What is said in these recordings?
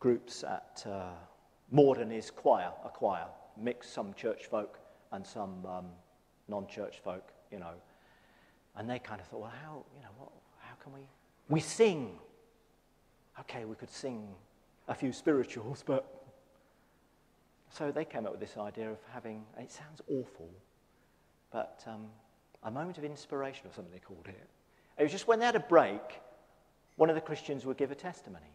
groups at Morden is a choir, mix some church folk and some non-church folk, you know. And they kind of thought, well, how can we sing? Okay, we could sing a few spirituals, but... So they came up with this idea of having, and it sounds awful, but a moment of inspiration or something they called it. It was just when they had a break, one of the Christians would give a testimony.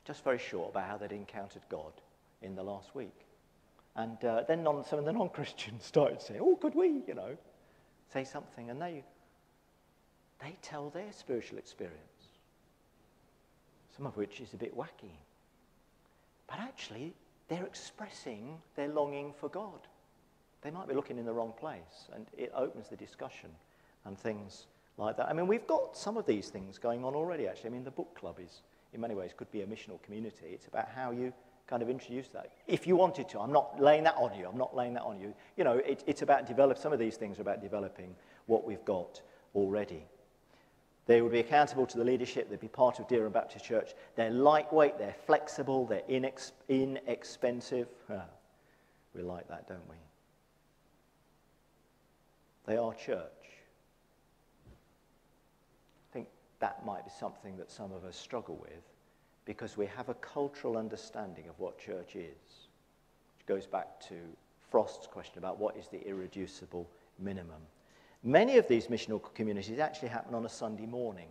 Just very short about how they'd encountered God in the last week. And then some of the non-Christians started saying, oh, could we, say something? And they tell their spiritual experience, some of which is a bit wacky. But actually, they're expressing their longing for God. They might be looking in the wrong place, and it opens the discussion and things like that. I mean, we've got some of these things going on already, actually. I mean, the book club is, in many ways, could be a missional community. It's about how you kind of introduce that. If you wanted to, I'm not laying that on you. It's about some of these things are about developing what we've got already. They would be accountable to the leadership. They'd be part of Densham Baptist Church. They're lightweight, they're flexible, they're inexpensive. We like that, don't we? They are church. I think that might be something that some of us struggle with because we have a cultural understanding of what church is, which goes back to Frost's question about what is the irreducible minimum. Many of these missional communities actually happen on a Sunday morning.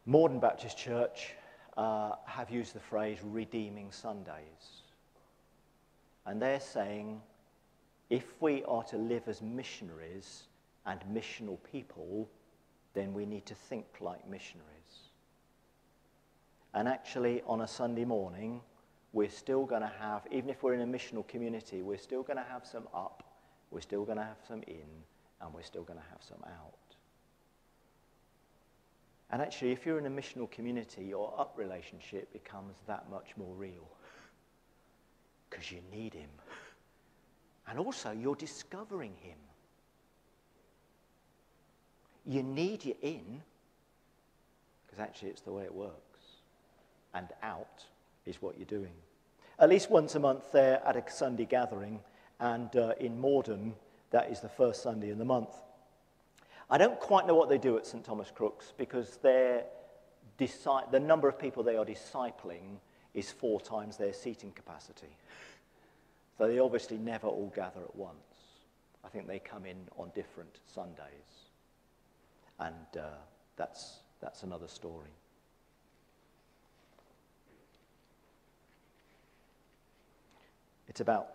Morden Baptist Church have used the phrase redeeming Sundays. And they're saying, if we are to live as missionaries and missional people, then we need to think like missionaries. And actually, on a Sunday morning, we're still going to have, even if we're in a missional community, we're still going to have some up, we're still going to have some in, and we're still going to have some out. And actually, if you're in a missional community, your up relationship becomes that much more real. Because you need him. And also, you're discovering him. You need your in, because actually it's the way it works. And out is what you're doing. At least once a month they're at a Sunday gathering, and in Morden, that is the first Sunday in the month. I don't quite know what they do at St. Thomas Crooks, because the number of people they are discipling is 4 times their seating capacity. So they obviously never all gather at once. I think they come in on different Sundays. And that's another story. It's about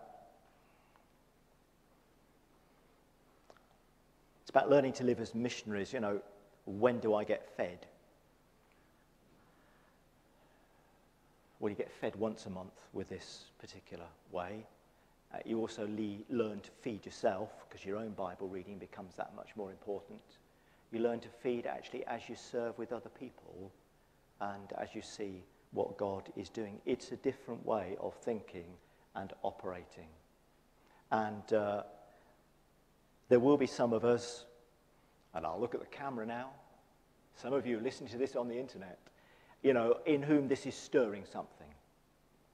learning to live as missionaries. When do I get fed? Well, you get fed once a month with this particular way. You also learn to feed yourself, because your own Bible reading becomes that much more important. You learn to feed actually as you serve with other people and as you see what God is doing. It's a different way of thinking and operating. And there will be some of us, and I'll look at the camera now, some of you listening to this on the internet, in whom this is stirring something.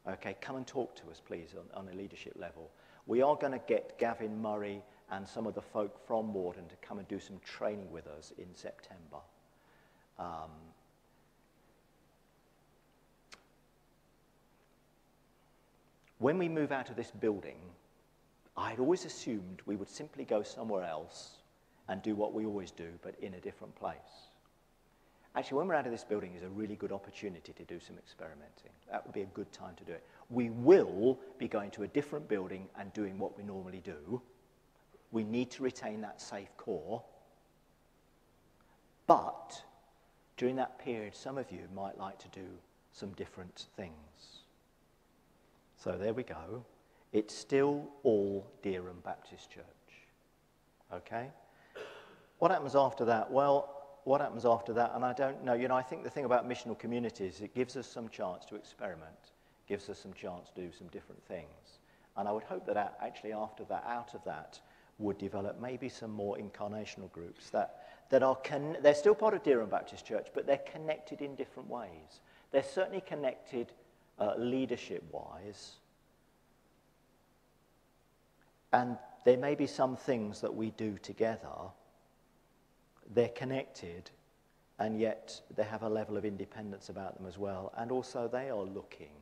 Okay, come and talk to us, please, on a leadership level. We are going to get Gavin Murray and some of the folk from Morden to come and do some training with us in September. When we move out of this building, I'd always assumed we would simply go somewhere else and do what we always do, but in a different place. Actually, when we're out of this building is a really good opportunity to do some experimenting. That would be a good time to do it. We will be going to a different building and doing what we normally do. We need to retain that safe core. But during that period, some of you might like to do some different things. So there we go. It's still all Densham Baptist Church. Okay? What happens after that? Well, what happens after that? And I don't know. I think the thing about missional communities, it gives us some chance to experiment, gives us some chance to do some different things. And I would hope that actually after that, out of that, would develop maybe some more incarnational groups that they're still part of Dereham Baptist Church, but they're connected in different ways. They're certainly connected leadership-wise, and there may be some things that we do together. They're connected, and yet they have a level of independence about them as well, and also they are looking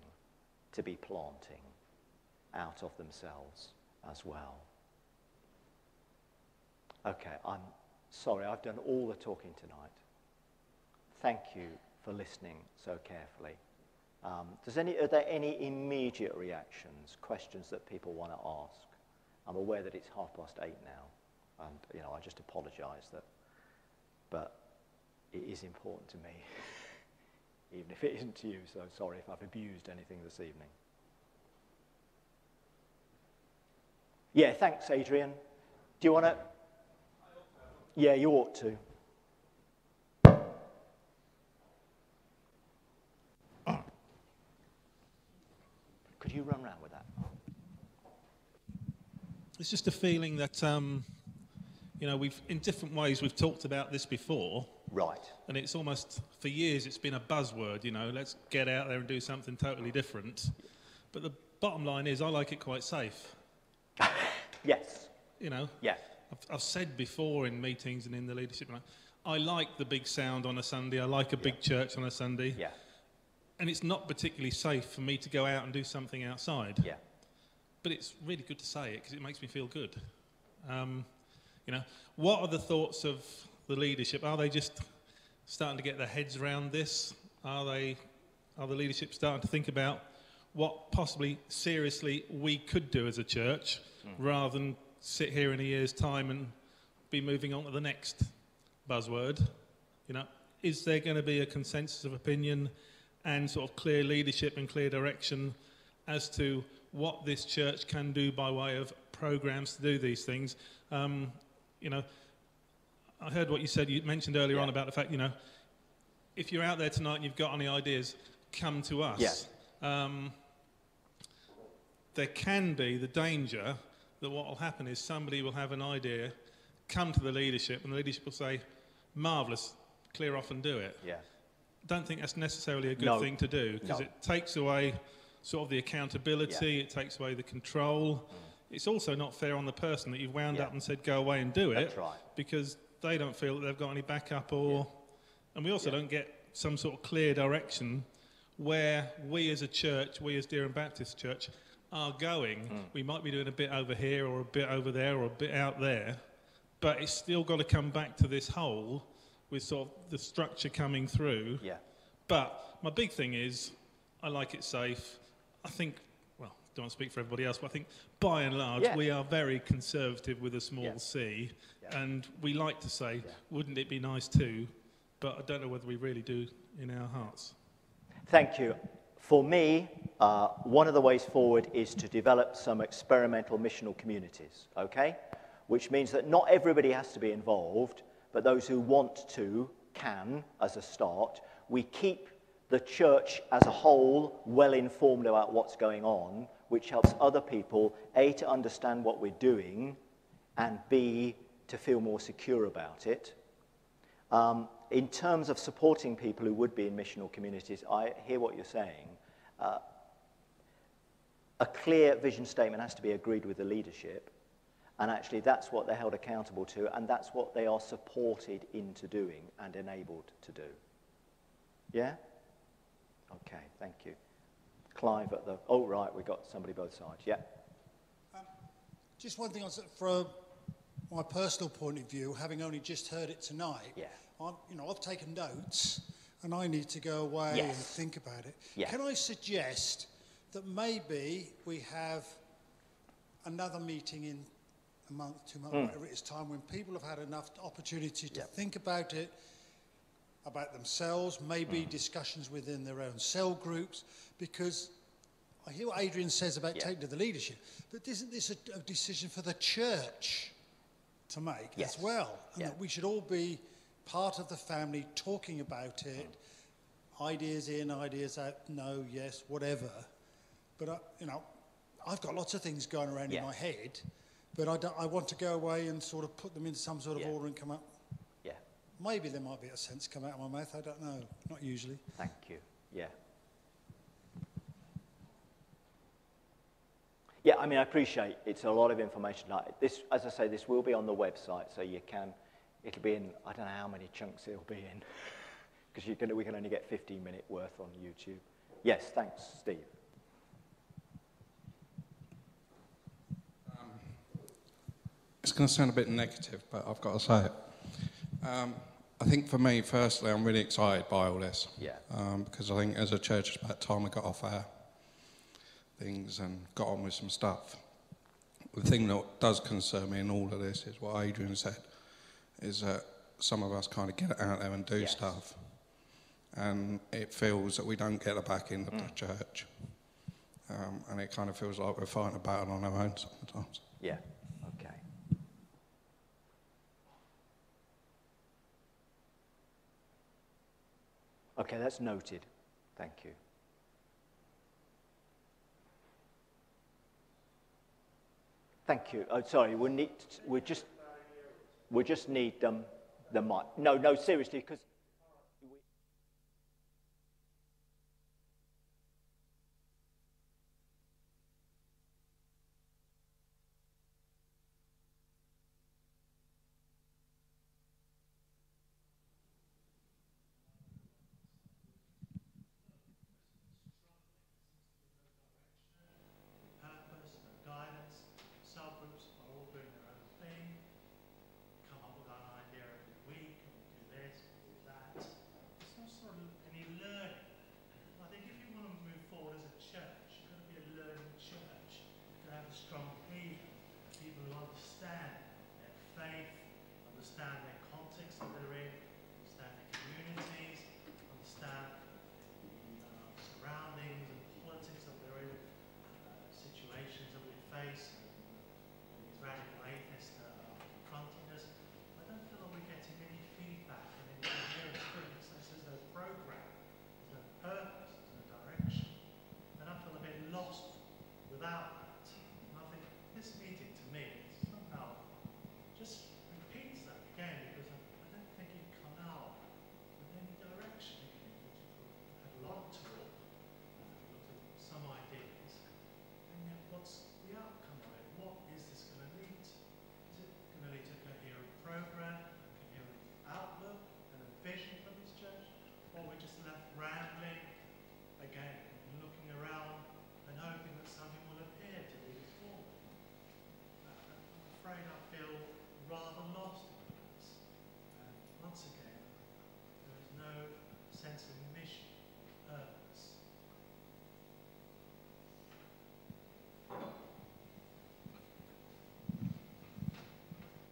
to be planting out of themselves as well. Okay, I'm sorry, I've done all the talking tonight. Thank you for listening so carefully. Are there any immediate reactions, questions that people want to ask? I'm aware that it's 8:30 now, and I just apologise but it is important to me, even if it isn't to you. So sorry if I've abused anything this evening. Yeah, thanks, Adrian. Do you want to? Yeah, you ought to. Could you run around with that? It's just a feeling that, in different ways we've talked about this before. Right. And it's almost, for years, it's been a buzzword, let's get out there and do something totally different. But the bottom line is, I like it quite safe. Yes. Yeah. I've said before in meetings and in the leadership, I like the big sound on a Sunday. I like a big church on a Sunday. Yeah. And it's not particularly safe for me to go out and do something outside. Yeah. But it's really good to say it because it makes me feel good. What are the thoughts of the leadership? Are they just starting to get their heads around this? Are the leadership starting to think about what possibly seriously we could do as a church rather than sit here in a year's time and be moving on to the next buzzword? Is there going to be a consensus of opinion and sort of clear leadership and clear direction as to what this church can do by way of programs to do these things? I heard what you said. You mentioned earlier on about the fact, if you're out there tonight and you've got any ideas, come to us. Yeah. There can be the danger that what will happen is somebody will have an idea, come to the leadership, and the leadership will say, marvellous, clear off and do it. Yeah. Don't think that's necessarily a good thing to do, because it takes away sort of the accountability, it takes away the control. It's also not fair on the person that you've wound up and said go away and do it, because they don't feel that they've got any backup and we also don't get some sort of clear direction where we as a church, we as Dereham Baptist Church are going. We might be doing a bit over here or a bit over there or a bit out there, but it's still got to come back to this whole with sort of the structure coming through. Yeah. But my big thing is, I like it safe. I think, well, don't want to speak for everybody else, but I think by and large we are very conservative with a small c, and we like to say, wouldn't it be nice too? But I don't know whether we really do in our hearts. Thank you. For me, one of the ways forward is to develop some experimental missional communities, okay? Which means that not everybody has to be involved, but those who want to can, as a start. We keep the church as a whole well informed about what's going on, which helps other people, A, to understand what we're doing, and B, to feel more secure about it. In terms of supporting people who would be in missional communities, I hear what you're saying. A clear vision statement has to be agreed with the leadership, and actually that's what they're held accountable to, and that's what they are supported into doing and enabled to do. Yeah? Okay, thank you. Clive at the... Oh, right, we've got somebody both sides. Yeah. Just one thing from my personal point of view, having only just heard it tonight, I've taken notes and I need to go away and think about it. Yeah. Can I suggest that maybe we have another meeting in a month, 2 months, whatever it is time, when people have had enough opportunity to think about it, about themselves, maybe discussions within their own cell groups, because I hear what Adrian says about taking to the leadership, but isn't this a decision for the church to make as well? And that we should all be part of the family talking about it, ideas in, ideas out, no, yes, whatever. But, I've got lots of things going around in my head, but I want to go away and sort of put them in some sort of order and come up. Yeah. maybe there might be a sense come out of my mouth. I don't know. Not usually. Thank you. Yeah. Yeah, I mean, I appreciate it's a lot of information. Like this, as I say, this will be on the website, so you can. It'll be in. I don't know how many chunks it'll be in, because we can only get 15-minute worth on YouTube. Yes, thanks, Steve. It's going to sound a bit negative, but I've got to say it. I think for me, firstly, I'm really excited by all this. Yeah. Because I think as a church, it's about time we got off our things and got on with some stuff. The thing that does concern me in all of this is what Adrian said, is that some of us kind of get out there and do stuff, and it feels that we don't get the backing of the church. And it kind of feels like we're fighting a battle on our own sometimes. Yeah, okay. Okay, that's noted. Thank you. Thank you. Oh, sorry, we just need the mic. No, seriously, because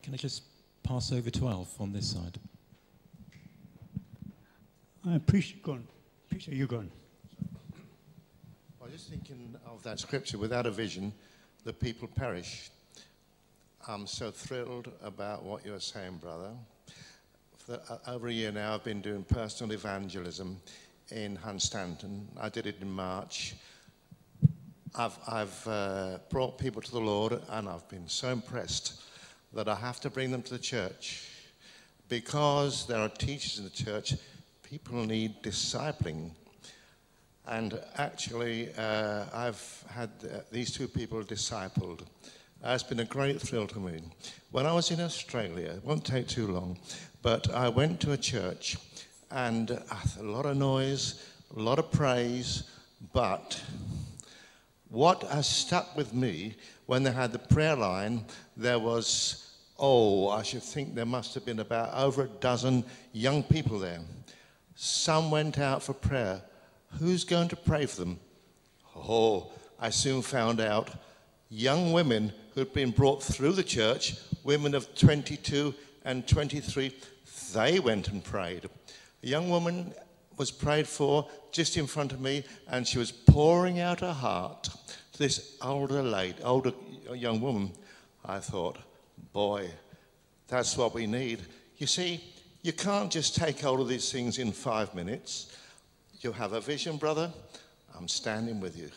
Can I just pass over to Alf on this side? I appreciate you gone. I was just thinking of that scripture, without a vision, the people perish. I'm so thrilled about what you're saying, brother. For over a year now, I've been doing personal evangelism in Hunstanton. I did it in March. I've brought people to the Lord, and I've been so impressed that I have to bring them to the church. Because there are teachers in the church, people need discipling. And actually, I've had these two people discipled. It's been a great thrill to me. When I was in Australia, it won't take too long, but I went to a church, and a lot of noise, a lot of praise, but what has stuck with me, when they had the prayer line, there was, I should think there must have been about over a dozen young people there. Some went out for prayer. Who's going to pray for them? I soon found out young women who'd been brought through the church, women of 22 and 23, they went and prayed. A young woman was prayed for just in front of me, and she was pouring out her heart to this older young woman. I thought, boy, that's what we need. You see, you can't just take hold of these things in 5 minutes. You have a vision, brother. I'm standing with you.